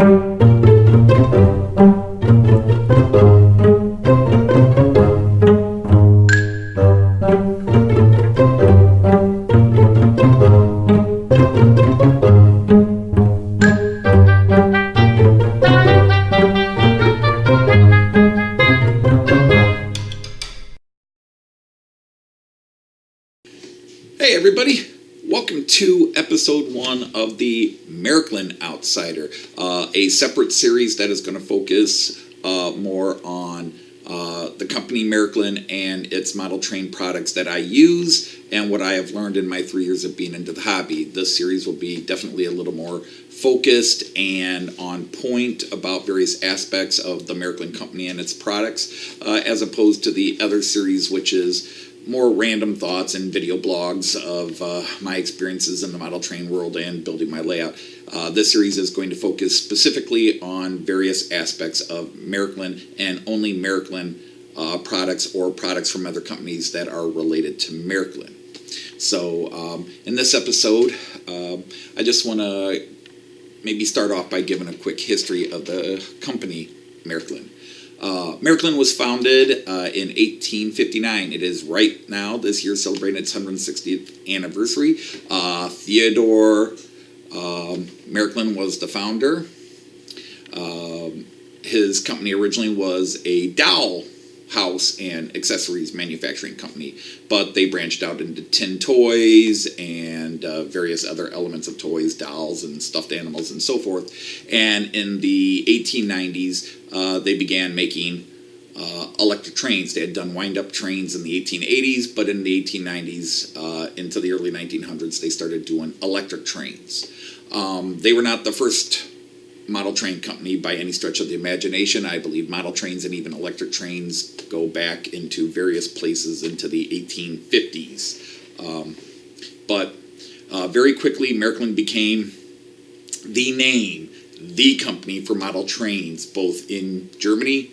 Hey everybody, welcome to episode 1 of the Märklin Outsider, a separate series that is going to focus more on the company Märklin and its model train products that I use and what I have learned in my 3 years of being into the hobby. This series will be definitely a little more focused and on point about various aspects of the Märklin company and its products, as opposed to the other series, which is more random thoughts and video blogs of my experiences in the model train world and building my layout. This series is going to focus specifically on various aspects of Märklin and only Märklin products or products from other companies that are related to Märklin. So in this episode, I just want to maybe start off by giving a quick history of the company Märklin. Märklin was founded in 1859. It is right now, this year, celebrating its 160th anniversary. Theodore Märklin was the founder. His company originally was a doll house and accessories manufacturing company, but they branched out into tin toys and various other elements of toys, dolls and stuffed animals and so forth. And in the 1890s, they began making electric trains. They had done wind-up trains in the 1880s, but in the 1890s into the early 1900s, they started doing electric trains. They were not the first model train company by any stretch of the imagination. I believe model trains and even electric trains go back into various places into the 1850s. But very quickly, Märklin became the name, the company for model trains, both in Germany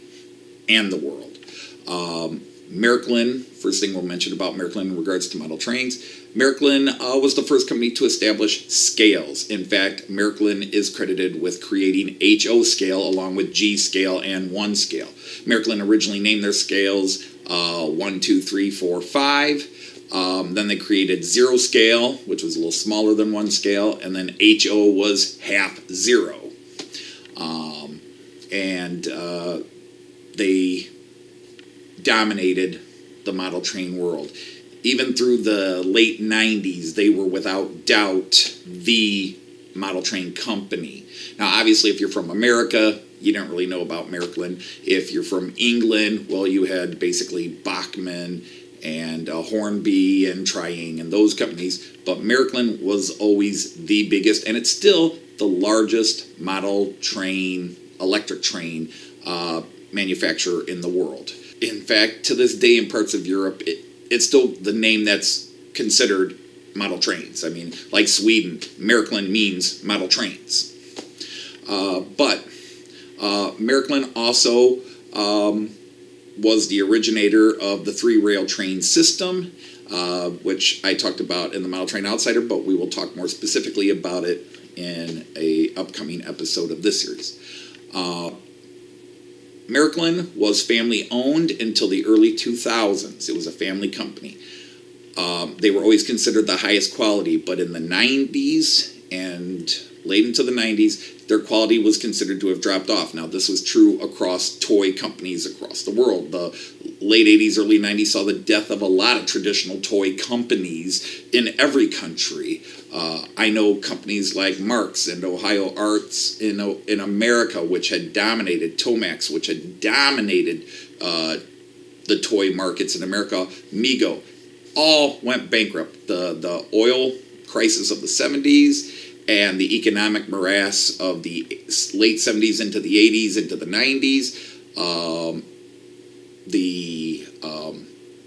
and the world. Märklin, first thing we'll mention about Märklin in regards to model trains, Märklin was the first company to establish scales. In fact, Märklin is credited with creating HO scale along with G scale and 1 scale. Märklin originally named their scales 1, 2, 3, 4, 5. Then they created 0 scale, which was a little smaller than 1 scale, and then HO was half 0. They dominated the model train world. Even through the late 90s, they were without doubt the model train company. Now, obviously, if you're from America, you don't really know about Märklin. If you're from England, well, you had basically Bachmann and Hornby and Triang and those companies. But Märklin was always the biggest, and it's still the largest model train, electric train manufacturer in the world. In fact, to this day in parts of Europe, it's still the name that's considered model trains. I mean, like Sweden, Märklin means model trains. But Märklin also was the originator of the 3-rail train system, which I talked about in the Model Train Outsider, but we will talk more specifically about it in an upcoming episode of this series. Märklin was family-owned until the early 2000s. It was a family company. They were always considered the highest quality, but in the 90s and late into the 90s, their quality was considered to have dropped off. Now, this was true across toy companies across the world. The late 80s, early 90s saw the death of a lot of traditional toy companies in every country. I know companies like Marx and Ohio Arts in America, which had dominated, Tomax, which had dominated the toy markets in America, Mego, all went bankrupt. The oil crisis of the 70s and the economic morass of the late 70s into the 80s into the 90s, the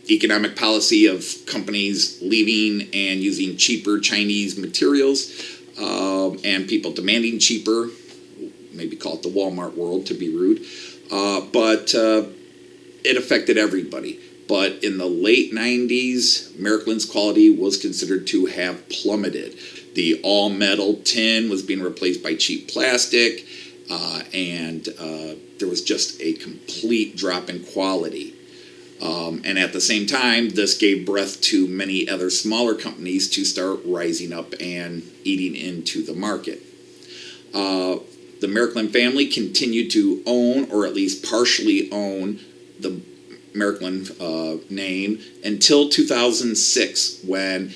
economic policy of companies leaving and using cheaper Chinese materials, and people demanding cheaper, maybe call it the Walmart world to be rude, but it affected everybody. But in the late 90s, Märklin's quality was considered to have plummeted. The all-metal tin was being replaced by cheap plastic. and there was just a complete drop in quality. And at the same time, this gave breath to many other smaller companies to start rising up and eating into the market. The Märklin family continued to own, or at least partially own, the Märklin name until 2006, when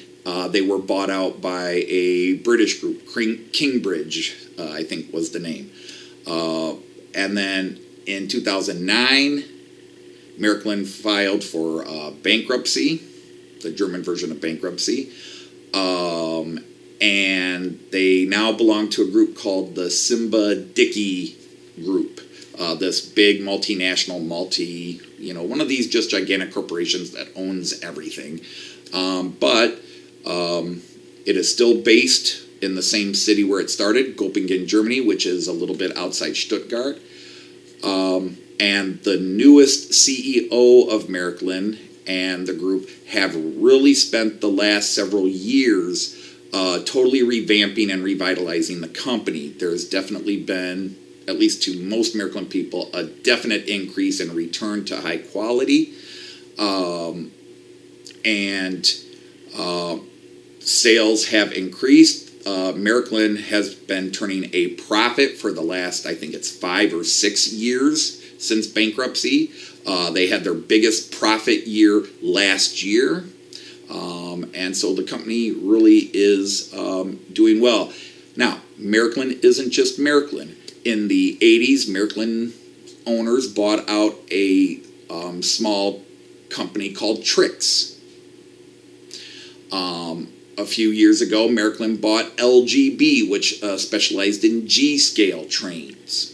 they were bought out by a British group, Kingbridge, I think was the name. And then in 2009, Märklin filed for bankruptcy, the German version of bankruptcy. And they now belong to a group called the Dickey Group. This big multinational, one of these just gigantic corporations that owns everything. But it is still based in the same city where it started, Göppingen, Germany, which is a little bit outside Stuttgart. And the newest CEO of Märklin and the group have really spent the last several years totally revamping and revitalizing the company. There's definitely been, at least to most Märklin people, a definite increase in return to high quality. And sales have increased. Märklin has been turning a profit for the last, I think it's 5 or 6 years since bankruptcy. They had their biggest profit year last year. And so the company really is doing well. Now, Märklin isn't just Märklin. In the 80s, Märklin owners bought out a small company called Trix. A few years ago, Märklin bought LGB, which specialized in G-scale trains.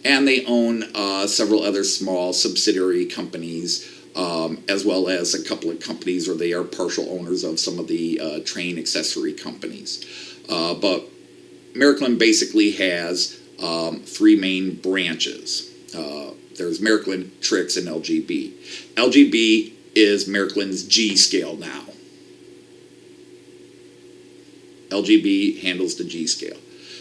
And they own several other small subsidiary companies, as well as a couple of companies where they are partial owners of some of the train accessory companies. But Märklin basically has 3 main branches. There's Märklin, Trix, and LGB. LGB is Märklin's G-scale now. LGB handles the G-scale.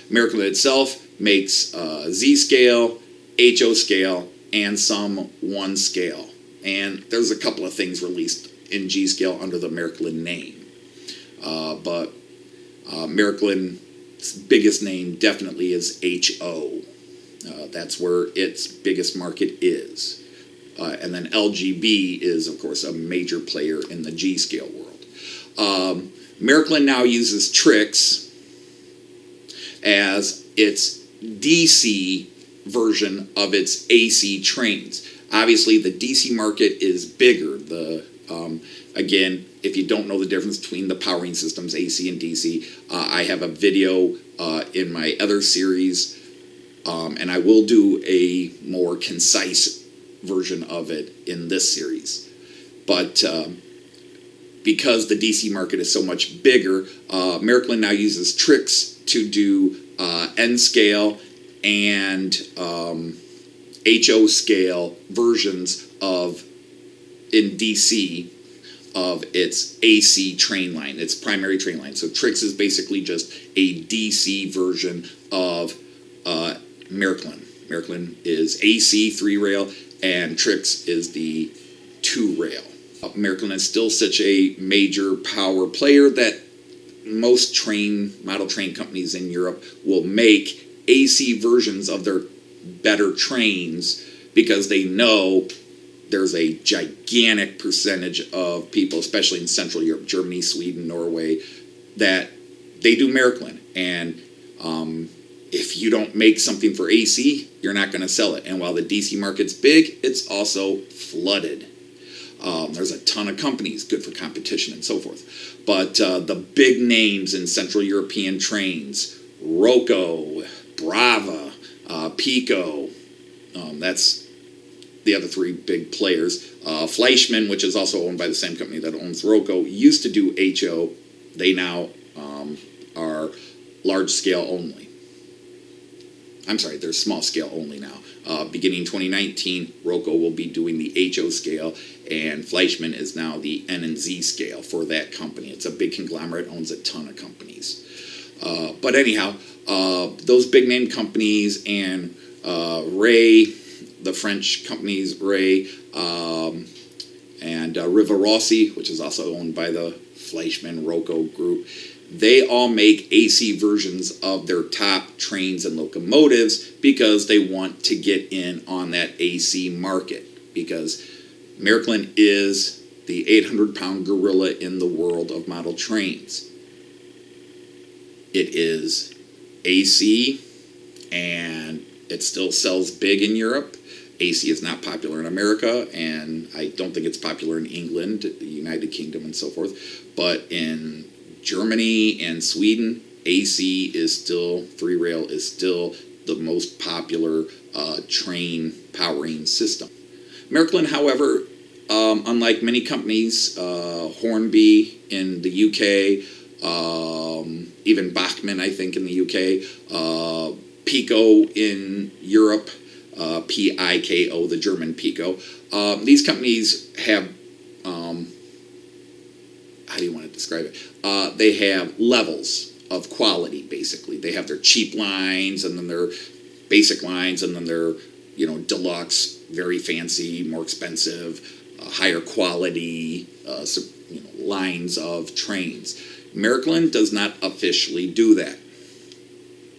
Märklin itself makes Z-scale, HO scale, and some 1 scale. And there's a couple of things released in G-scale under the Märklin name. But Märklin's biggest name definitely is HO. That's where its biggest market is. And then LGB is, of course, a major player in the G-scale world. Märklin now uses Trix as its DC version of its AC trains. Obviously, the DC market is bigger. Again, if you don't know the difference between the powering systems, AC and DC, I have a video in my other series, and I will do a more concise version of it in this series. But because the DC market is so much bigger, Märklin now uses Trix to do N scale and HO scale versions of, in DC, of its AC train line, its primary train line. So Trix is basically just a DC version of Märklin. Märklin is AC 3-rail and Trix is the 2-rail. Märklin is still such a major power player that most model train companies in Europe will make AC versions of their better trains because they know there's a gigantic percentage of people, especially in Central Europe, Germany, Sweden, Norway, that they do Märklin. And if you don't make something for AC, you're not going to sell it. And while the DC market's big, it's also flooded. There's a ton of companies, good for competition and so forth. But the big names in Central European trains, Roco, Brava, Pico, that's the other 3 big players. Fleischmann, which is also owned by the same company that owns Roco, used to do HO. They now are large scale only. I'm sorry, they're small scale only now. Beginning 2019, Roco will be doing the HO scale, and Fleischmann is now the N and Z scale for that company. It's a big conglomerate, owns a ton of companies. But anyhow, Those big name companies and Ray, the French companies Ray, and Rivarossi, which is also owned by the Fleischmann Rocco group, they all make AC versions of their top trains and locomotives because they want to get in on that AC market, because Märklin is the 800-pound gorilla in the world of model trains. It is AC, and it still sells big in Europe. AC is not popular in America, and I don't think it's popular in England, the United Kingdom, and so forth. But in Germany and Sweden, AC is still, three rail is still the most popular train powering system. Märklin, however, unlike many companies, Hornby in the UK, even Bachmann, I think, in the UK, Pico in Europe, Piko, the German Pico. These companies have, how do you want to describe it? They have levels of quality, basically. They have their cheap lines, and then their basic lines, and then their, deluxe, very fancy, more expensive, higher quality, lines of trains. Märklin does not officially do that.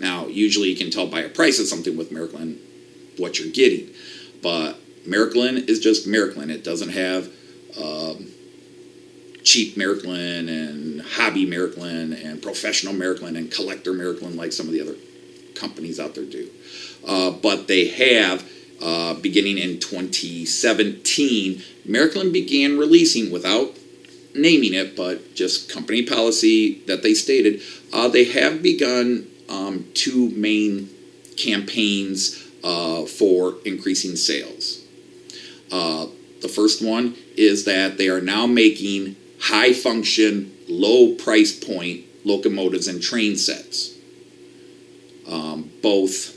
Now, usually you can tell by a price of something with Märklin what you're getting, but Märklin is just Märklin. It doesn't have cheap Märklin and hobby Märklin and professional Märklin and collector Märklin like some of the other companies out there do. But they have, beginning in 2017, Märklin began releasing, without naming it, but just company policy that they stated, they have begun two main campaigns for increasing sales. The first one is that they are now making high function, low price point locomotives and train sets. Both,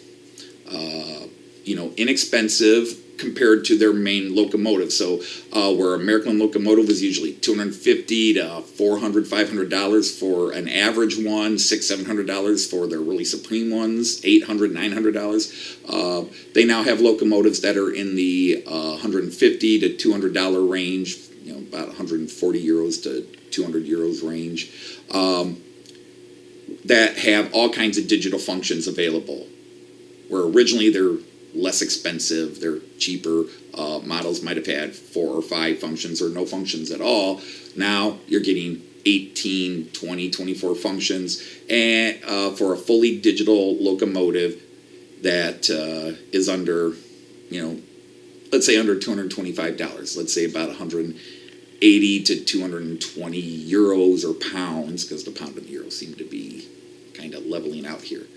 inexpensive compared to their main locomotive. So where a Märklin locomotive is usually $250 to $400, $500 for an average one, $600, $700 for their really supreme ones, $800, $900. They now have locomotives that are in the $150 to $200 range, about 140 euros to 200 euros range, that have all kinds of digital functions available. Where originally they're less expensive, they're cheaper, models might have had 4 or 5 functions or no functions at all. Now you're getting 18, 20, 24 functions, and for a fully digital locomotive that is under, let's say under $225, let's say about 180 to 220 euros or pounds, because the pound and the euro seem to be kind of leveling out here.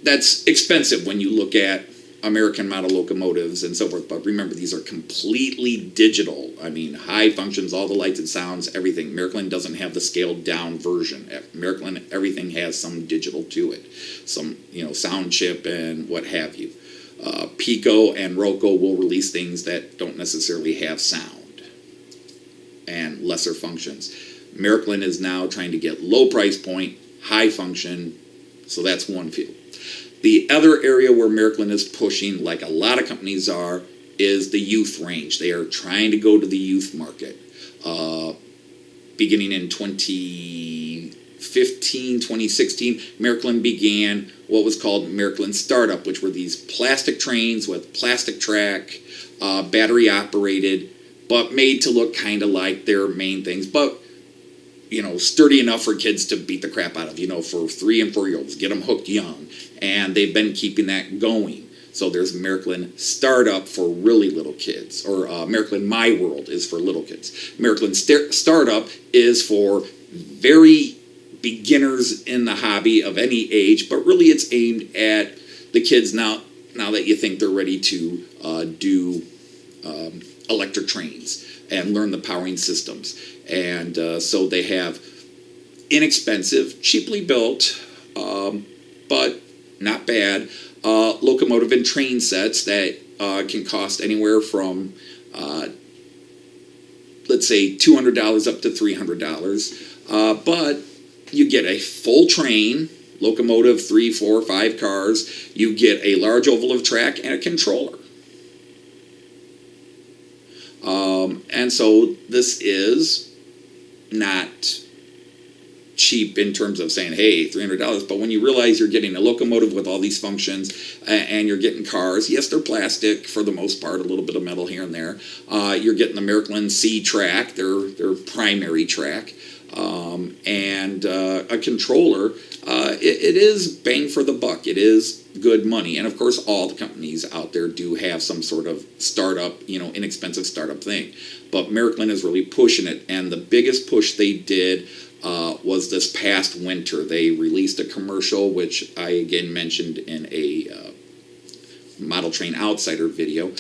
That's expensive when you look at American model locomotives and so forth, but remember, these are completely digital. I mean, high functions, all the lights and sounds, everything. Märklin doesn't have the scaled down version. At Märklin, everything has some digital to it, some sound chip and what have you. Pico and Rocco will release things that don't necessarily have sound and lesser functions. Märklin is now trying to get low price point, high function, so that's one field. The other area where Märklin is pushing, like a lot of companies are, is the youth range. They are trying to go to the youth market. Beginning in 2015, 2016, Märklin began what was called Märklin Startup, which were these plastic trains with plastic track, battery operated, but made to look kind of like their main things, but sturdy enough for kids to beat the crap out of, for 3 and 4-year-olds, get them hooked young. And they've been keeping that going. So there's Märklin Startup for really little kids, or Märklin My World is for little kids. Märklin Startup is for very beginners in the hobby of any age, but really it's aimed at the kids now that you think they're ready to do electric trains and learn the powering systems. And so they have inexpensive, cheaply built, but not bad, locomotive and train sets that can cost anywhere from, let's say, $200 up to $300. But you get a full train, locomotive, 3, 4, 5 cars. You get a large oval of track and a controller. And so this is not cheap in terms of saying, hey, $300, but when you realize you're getting a locomotive with all these functions and you're getting cars, yes, they're plastic for the most part, a little bit of metal here and there. You're getting the Märklin C track, their primary track, and a controller. It is bang for the buck. It is good money. And of course, all the companies out there do have some sort of startup, inexpensive startup thing. But Märklin is really pushing it. And the biggest push they did was this past winter. They released a commercial, which I again mentioned in a Model Train Outsider video.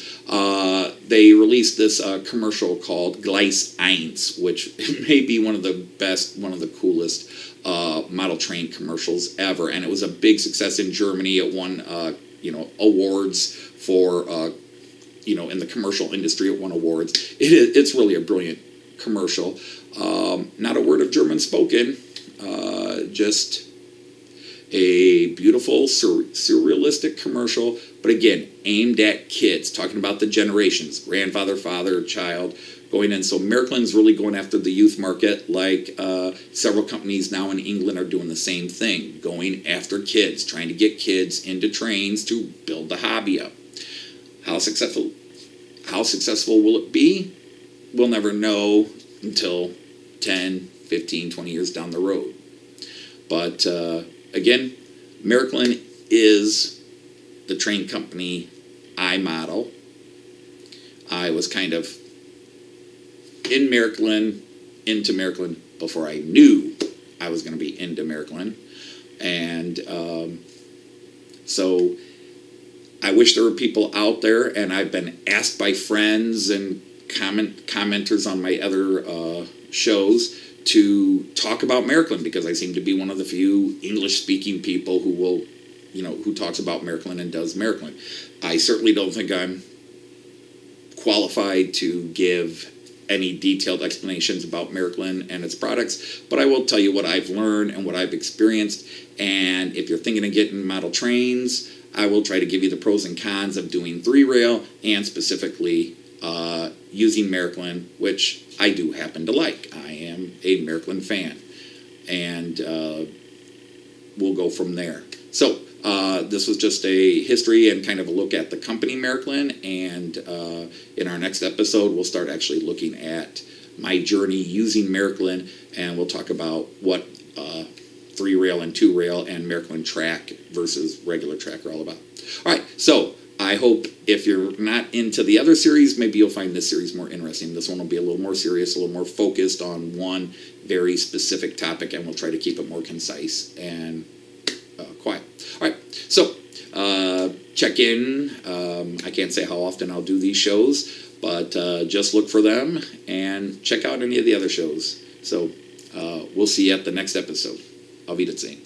They released this commercial called Gleis 1, which may be one of the best, one of the coolest model train commercials ever. And it was a big success in Germany. It won, awards for, in the commercial industry. It won awards. It's really a brilliant commercial. Not a word of German spoken, just a beautiful, surrealistic commercial, but again, aimed at kids, talking about the generations, grandfather, father, child, going in. So Märklin's really going after the youth market, like several companies now in England are doing the same thing, going after kids, trying to get kids into trains to build the hobby up. How successful will it be? We'll never know until 10, 15, 20 years down the road. But again, Märklin is the train company I model. I was kind of into Märklin before I knew I was going to be into Märklin. And so I wish there were people out there, and I've been asked by friends and commenters on my other shows to talk about Märklin, because I seem to be one of the few English-speaking people who will, who talks about Märklin and does Märklin. I certainly don't think I'm qualified to give any detailed explanations about Märklin and its products, but I will tell you what I've learned and what I've experienced. And if you're thinking of getting model trains, I will try to give you the pros and cons of doing 3-rail and specifically using Märklin, which I do happen to like. I am a Märklin fan, and we'll go from there. So this was just a history and kind of a look at the company Märklin, and in our next episode we'll start actually looking at my journey using Märklin, and we'll talk about what 3-rail and 2-rail and Märklin track versus regular track are all about. All right, so I hope if you're not into the other series, maybe you'll find this series more interesting. This one will be a little more serious, a little more focused on one very specific topic, and we'll try to keep it more concise and quiet. All right, so check in. I can't say how often I'll do these shows, but just look for them and check out any of the other shows. So we'll see you at the next episode. Auf Wiedersehen.